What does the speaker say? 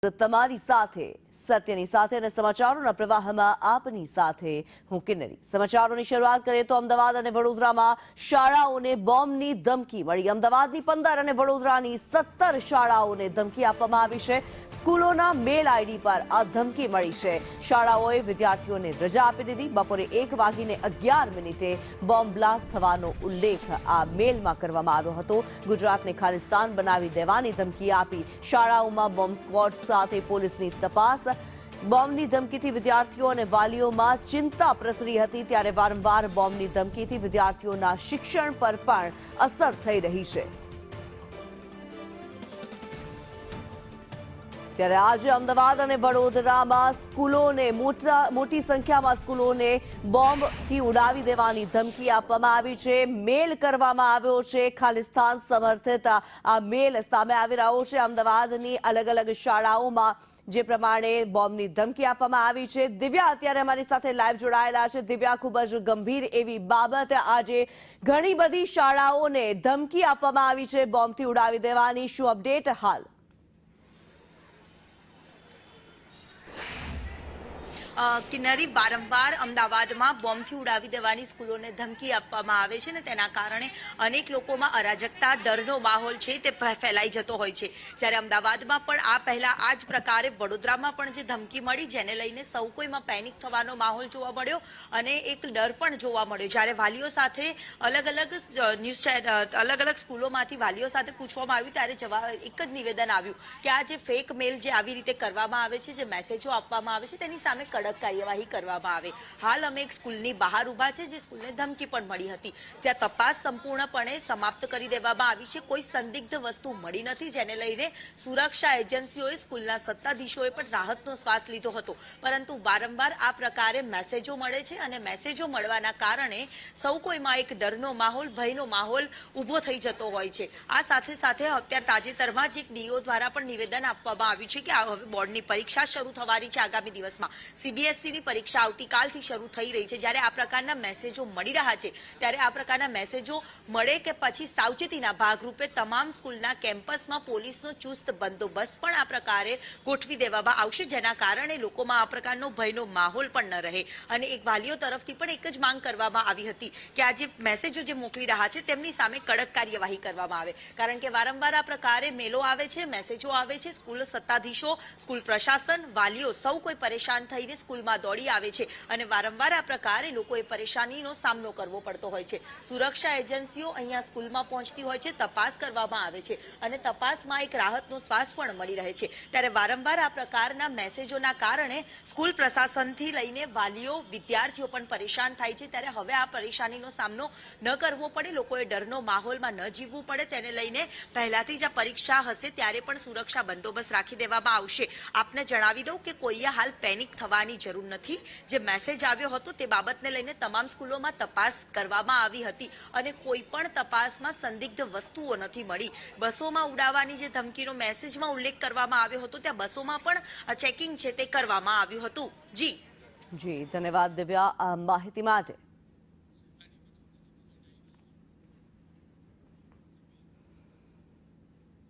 તમારી સાથે સત્યની સાથે અને સમાચારોના પ્રવાહમાં આપની સાથે હું કિન્નરી। સમાચારોની શરૂઆત કરીએ તો અમદાવાદ અને વડોદરામાં શાળાઓને બોમ્બની ધમકી મળી। અમદાવાદની 15 અને વડોદરાની 17 શાળાઓને ધમકી આપવામાં આવી છે। સ્કૂલોના મેલ આઈડી પર આ ધમકી મળી છે। શાળાઓએ વિદ્યાર્થીઓને રજા આપી દીધી। બપોરે 1:11 બોમ્બ બ્લાસ્ટ થવાનો ઉલ્લેખ આ મેલમાં કરવામાં આવ્યો હતો। ગુજરાતને ખાલિસ્તાન બનાવી દેવાની ધમકી આપી શાળાઓમાં બોમ્બ સ્ક્વોડ સાથે પોલીસની તપાસ। બોમ્બની ધમકીથી વિદ્યાર્થીઓ અને વાલીઓમાં ચિંતા પ્રસરી હતી, ત્યારે વારંવાર બોમ્બની ધમકીથી વિદ્યાર્થીઓના શિક્ષણ પર પણ અસર થઈ રહી છે। ત્યારે આજે અમદાવાદ અને વડોદરામાં સ્કૂલોને મોટી સંખ્યામાં સ્કૂલોને બોમ્બથી ઉડાવી દેવાની ધમકી આપવામાં આવી છે। મેલ કરવામાં આવ્યો છે। ખાલિસ્તાન સમર્થિત આ મેલ સામે આવી રહ્યો છે। અમદાવાદની અલગ અલગ શાળાઓમાં જે પ્રમાણે બોમ્બની ધમકી આપવામાં આવી છે। દિવ્યા અત્યારે અમારી સાથે લાઈવ જોડાયેલા છે। દિવ્યા, ખૂબ જ ગંભીર એવી બાબત, આજે ઘણી બધી શાળાઓને ધમકી આપવામાં આવી છે બોમ્બથી ઉડાવી દેવાની, શું અપડેટ હાલ? કિન્નરી, વારંવાર અમદાવાદમાં બોમ્બથી ઉડાવી દેવાની સ્કૂલોને ધમકી આપવામાં આવે છે ને તેના કારણે અનેક લોકોમાં અરાજકતા, ડરનો માહોલ છે તે ફેલાઈ જતો હોય છે। જ્યારે અમદાવાદમાં પણ આ પહેલા આ જ પ્રકારે વડોદરામાં પણ જે ધમકી મળી, જેને લઈને સૌ કોઈમાં પેનિક થવાનો માહોલ જોવા મળ્યો અને એક ડર પણ જોવા મળ્યો। જ્યારે વાલીઓ સાથે અલગ અલગ સ્કૂલોમાંથી વાલીઓ સાથે પૂછવામાં આવ્યું ત્યારે એક જ નિવેદન આવ્યું કે આ જે ફેક મેલ જે આવી રીતે કરવામાં આવે છે, જે મેસેજો આપવામાં આવે છે, તેની સામે કડક કાર્યવાહી કરવામાં આવે। હાલ અમે એક સ્કૂલની બહાર ઊભા છે, જે સ્કૂલને ધમકી પણ મળી હતી। ત્યાં તપાસ સંપૂર્ણપણે સમાપ્ત કરી દેવામાં આવી છે। કોઈ સંદિગ્ધ વસ્તુ મળી નથી, જેને લઈને સુરક્ષા એજન્સીઓએ, સ્કૂલના સત્તાધીશોએ પણ રાહતનો શ્વાસ લીધો હતો। પરંતુ વારંવાર આ પ્રકારે મેસેજો મળે છે અને મેસેજો મળવાના કારણે સૌ કોઈમાં એક ડરનો માહોલ, ભયનો માહોલ ઊભો થઈ જતો હોય છે। આ સાથે સાથે અત્યારે તાજેતરમાં જ એક ડીઓ દ્વારા પણ નિવેદન આપવામાં આવ્યું છે કે હવે બોર્ડની પરીક્ષા શરૂ થવાની છે આગામી દિવસમાં। સીબીએસઈની પરીક્ષા આવતીકાલથી શરૂ થઈ રહી છે। જ્યારે આ પ્રકારના મેસેજો મળી રહ્યા છે, ત્યારે આ પ્રકારના મેસેજો મળે કે પછી સાવચેતીના ભાગરૂપે તમામ સ્કૂલના કેમ્પસમાં પોલીસનો ચુસ્ત બંદોબસ્ત પણ આ પ્રકારે ગોઠવી દેવામાં આવશે, જેના કારણે લોકોમાં આ પ્રકારનો ભયનો માહોલ પણ ન રહે। અને એક વાલીઓ તરફથી પણ એક જ માંગ કરવામાં આવી હતી કે આ જે મેસેજો જે મોકલી રહ્યા છે તેમની સામે કડક કાર્યવાહી કરવામાં આવે, કારણ કે વારંવાર આ પ્રકારે મેલો આવે છે, મેસેજો આવે છે। સ્કૂલ સત્તાધીશો, સ્કૂલ પ્રશાસન, વાલીઓ સૌ કોઈ પરેશાન થઈને સ્કૂલમાં દોડી આવે છે અને વારંવાર આ પ્રકારે લોકોએ પરેશાનીનો સામનો કરવો પડતો હોય છે। સુરક્ષા એજન્સીઓ અહીંયા સ્કૂલમાં પહોંચતી હોય છે, તપાસ કરવામાં આવે છે અને તપાસમાં એક રાહતનો શ્વાસ પણ મળી રહે છે। ત્યારે વારંવાર આ પ્રકારના મેસેજોના કારણે સ્કૂલ પ્રશાસનથી લઈને વાલીઓ, વિદ્યાર્થીઓ પણ પરેશાન થાય છે। ત્યારે હવે આ પરેશાનીનો સામનો ન કરવો પડે, લોકોએ ડરનો માહોલમાં ન જીવવું પડે, તેને લઈને પહેલાથી જ આ પરીક્ષા હશે ત્યારે પણ સુરક્ષા બંદોબસ્ત રાખી દેવામાં આવશે। આપને જણાવી દઉં કે કોઈએ હાલ પેનિક થવાની જરૂર નથી। જે મેસેજ આવ્યો હતો તે બાબતને લઈને તમામ સ્કૂલોમાં તપાસ કરવામાં આવી હતી અને કોઈ પણ તપાસમાં સંદિગ્ધ વસ્તુઓ નથી મળી। બસોમાં ઉડાવવાની જે ધમકીનો મેસેજમાં ઉલ્લેખ કરવામાં આવ્યો હતો, ત્યાં બસોમાં પણ ચેકિંગ છે તે કરવામાં આવ્યું હતું। જી ધન્યવાદ દિવ્યા આ માહિતી માટે।